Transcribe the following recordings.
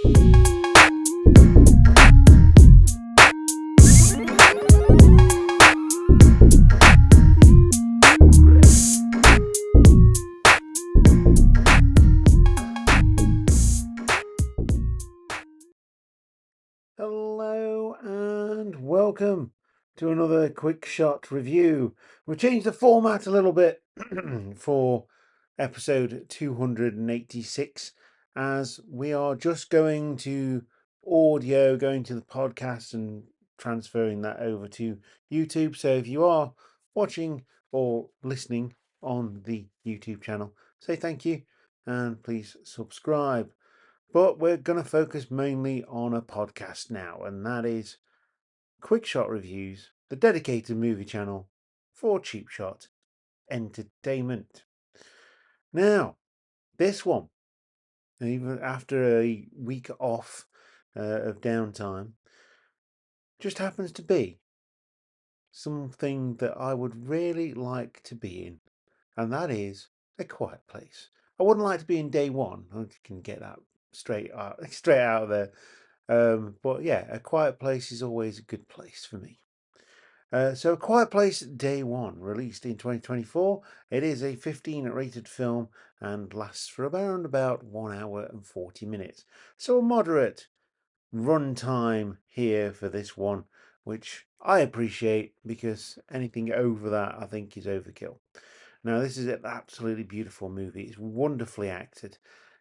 Hello and welcome to another quick shot review. We've changed the format a little bit for episode 286, as we are just going to audio, going to the podcast and transferring that over to YouTube. So if you are watching or listening on the YouTube channel, say thank you and please subscribe. But we're going to focus mainly on a podcast now, and that is Quick Shot Reviews, the dedicated movie channel for Cheap Shot Entertainment. Now, this one, even after a week off of downtime, just happens to be something that I would really like to be in, and that is A Quiet Place. I wouldn't like to be in Day One. I can get that straight out of there. But yeah, A Quiet Place is always a good place for me. So A Quiet Place Day One, released in 2024. It is a 15 rated film and lasts for around about 1 hour and 40 minutes. So a moderate runtime here for this one, which I appreciate, because anything over that I think is overkill. Now, this is an absolutely beautiful movie. It's wonderfully acted.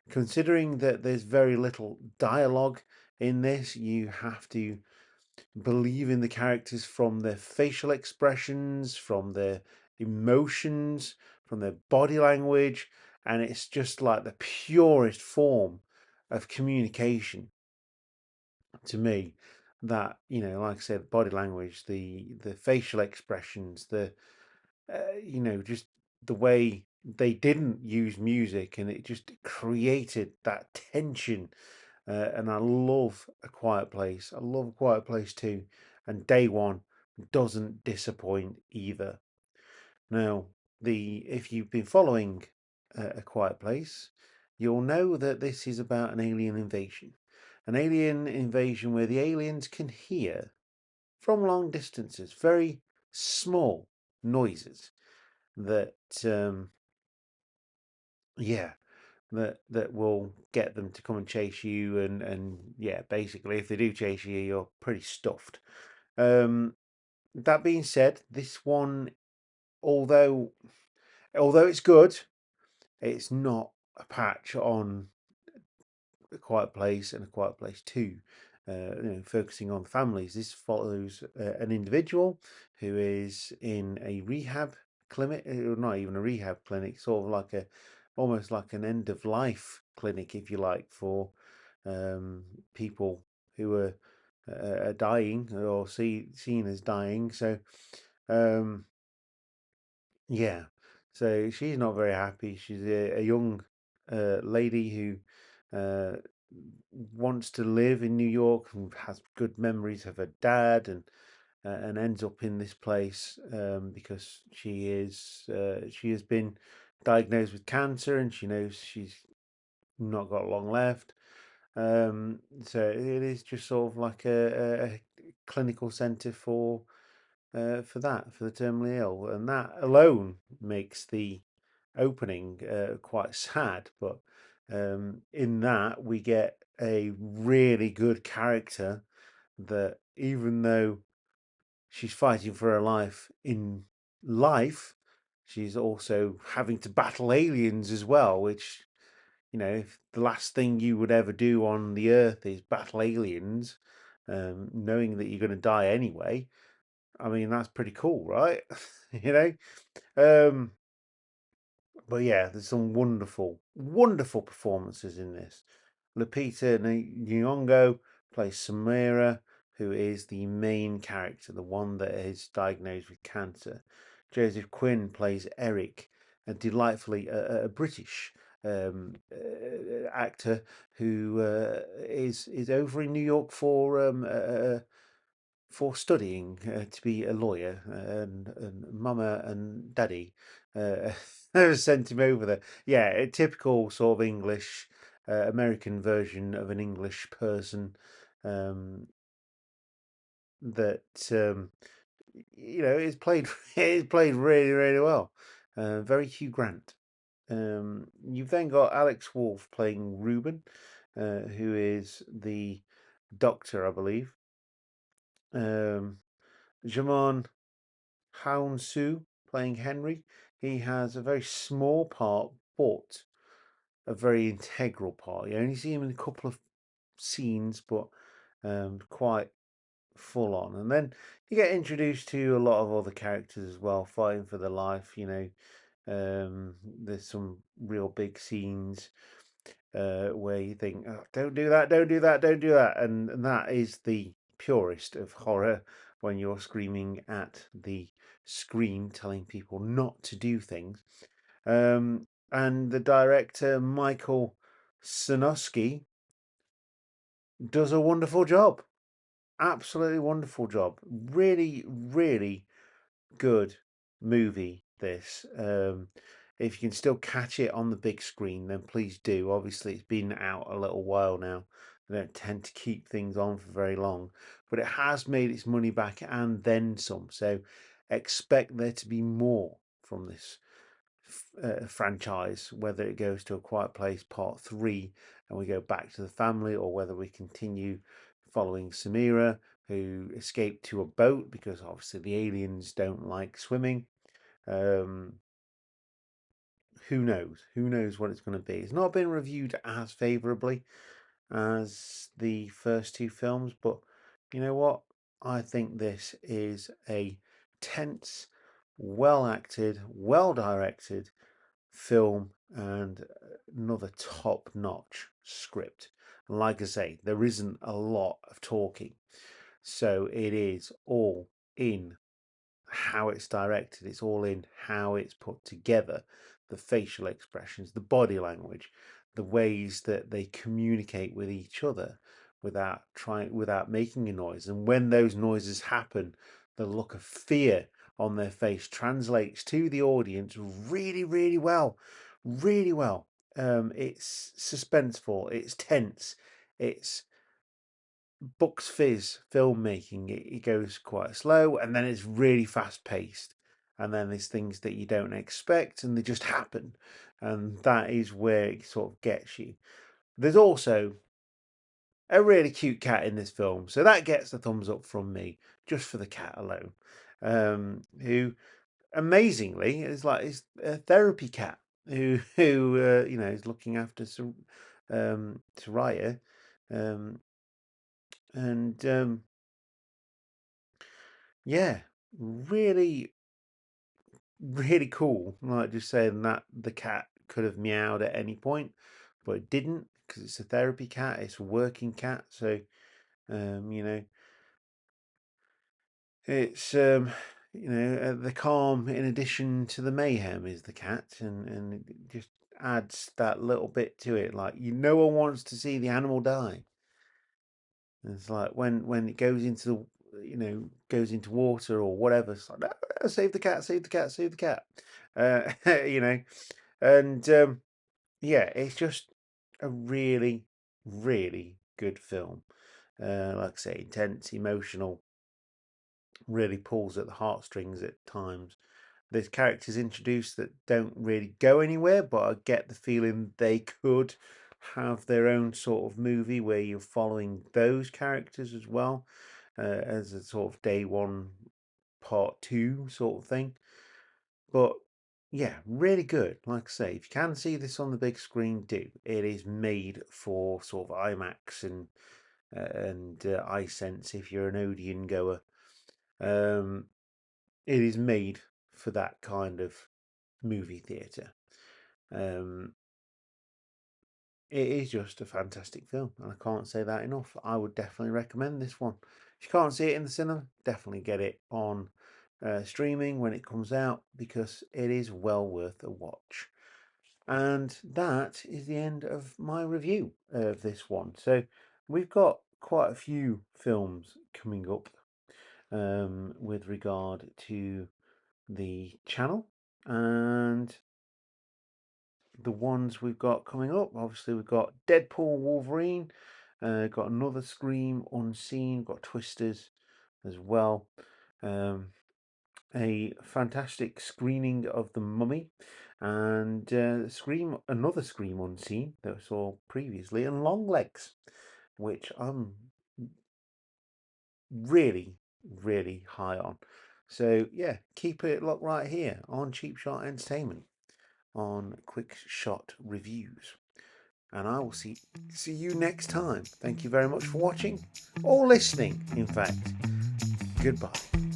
Considering that there's very little dialogue in this, you have to believe in the characters from their facial expressions, from their emotions, from their body language, and it's just like the purest form of communication to me. That, like I said, body language, the facial expressions, the just the way they didn't use music, and it just created that tension. And I love A Quiet Place. I love A Quiet Place too. And Day One doesn't disappoint either. Now, if you've been following A Quiet Place, you'll know that this is about an alien invasion. An alien invasion where the aliens can hear from long distances very small noises that yeah that will get them to come and chase you, and yeah, basically if they do chase you, you're pretty stuffed. That being said, this one, although it's good, it's not a patch on A Quiet Place and A Quiet Place 2. Focusing on families, this follows an individual who is in a rehab clinic, or not even a rehab clinic, sort of like almost like an end of life clinic, if you like, for people who are dying or seen as dying. So um, yeah, so she's not very happy. She's a young lady who wants to live in New York and has good memories of her dad, and ends up in this place because she has been diagnosed with cancer, and she knows she's not got long left. So it is just sort of like a clinical centre for the terminally ill, and that alone makes the opening quite sad. But in that, we get a really good character that, even though she's fighting for her life in life, she's also having to battle aliens as well, which, if the last thing you would ever do on the earth is battle aliens, knowing that you're going to die anyway, I mean, that's pretty cool, right? you know? Um, but yeah, there's some wonderful, wonderful performances in this. Lupita Nyong'o plays Samira, who is the main character, the one that is diagnosed with cancer. Joseph Quinn plays Eric, a delightfully British actor who is over in New York for studying to be a lawyer, and Mama and Daddy sent him over there. Yeah, a typical sort of English American version of an English person that is played is played really really well. Very Hugh Grant. You've then got Alex Wolff playing Ruben, who is the Doctor, I believe. Djimon Hounsou playing Henry. He has a very small part, but a very integral part. You only see him in a couple of scenes, but quite full on. And then you get introduced to a lot of other characters as well, fighting for their life. There's some real big scenes where you think, oh, don't do that, don't do that, don't do that. And that is the purest of horror when you're screaming at the screen, telling people not to do things. And the director, Michael Sanoski, does a wonderful job. Absolutely wonderful job. Really, really good movie, this. If you can still catch it on the big screen, then please do. Obviously, it's been out a little while now. They don't tend to keep things on for very long, but it has made its money back and then some. So expect there to be more from this franchise, whether it goes to A Quiet Place Part 3 and we go back to the family, or whether we continue following Samira, who escaped to a boat because obviously the aliens don't like swimming. Who knows? Who knows what it's going to be? It's not been reviewed as favourably as the first two films, but you know what? I think this is a tense, well acted, well directed film and another top notch script. And like I say, there isn't a lot of talking, so it is all in how it's directed, it's all in how it's put together, the facial expressions, the body language, the ways that they communicate with each other without making a noise. And when those noises happen, the look of fear on their face translates to the audience really, really well. Really well. It's suspenseful, it's tense, it's Bucks Fizz filmmaking. It goes quite slow and then it's really fast paced. And then there's things that you don't expect and they just happen. And that is where it sort of gets you. There's also a really cute cat in this film. So that gets a thumbs up from me just for the cat alone. Who amazingly is a therapy cat who is looking after Soraya. Um, and Yeah, really, really cool. Like just saying that the cat could have meowed at any point, but it didn't because it's a therapy cat. It's a working cat, so um, you know, it's the calm in addition to the mayhem is the cat, and it just adds that little bit to it. Like no one wants to see the animal die. And it's like when it goes into goes into water or whatever. It's like, no, save the cat, save the cat, save the cat. You know, and yeah, it's just a really, really good film. Like I say, intense, emotional, really pulls at the heartstrings at times. There's characters introduced that don't really go anywhere, but I get the feeling they could have their own sort of movie where you're following those characters as well, as a sort of day one, part two sort of thing. But yeah, really good. Like I say, if you can see this on the big screen, do. It is made for sort of IMAX and iSense if you're an Odeon goer. It is made for that kind of movie theatre. Um, it is just a fantastic film, and I can't say that enough. I would definitely recommend this one. If you can't see it in the cinema, definitely get it on streaming when it comes out because it is well worth a watch. And that is the end of my review of this one. So we've got quite a few films coming up with regard to the channel, and the ones we've got coming up. Obviously, we've got Deadpool Wolverine, got another Scream Unseen, got Twisters as well. A fantastic screening of The Mummy, and another Scream Unseen that I saw previously, and Longlegs, which I'm really, really high on. So yeah, keep it locked right here on Cheap Shot Entertainment on Quick Shot Reviews. And I will see you next time. Thank you very much for watching or listening, in fact. Goodbye.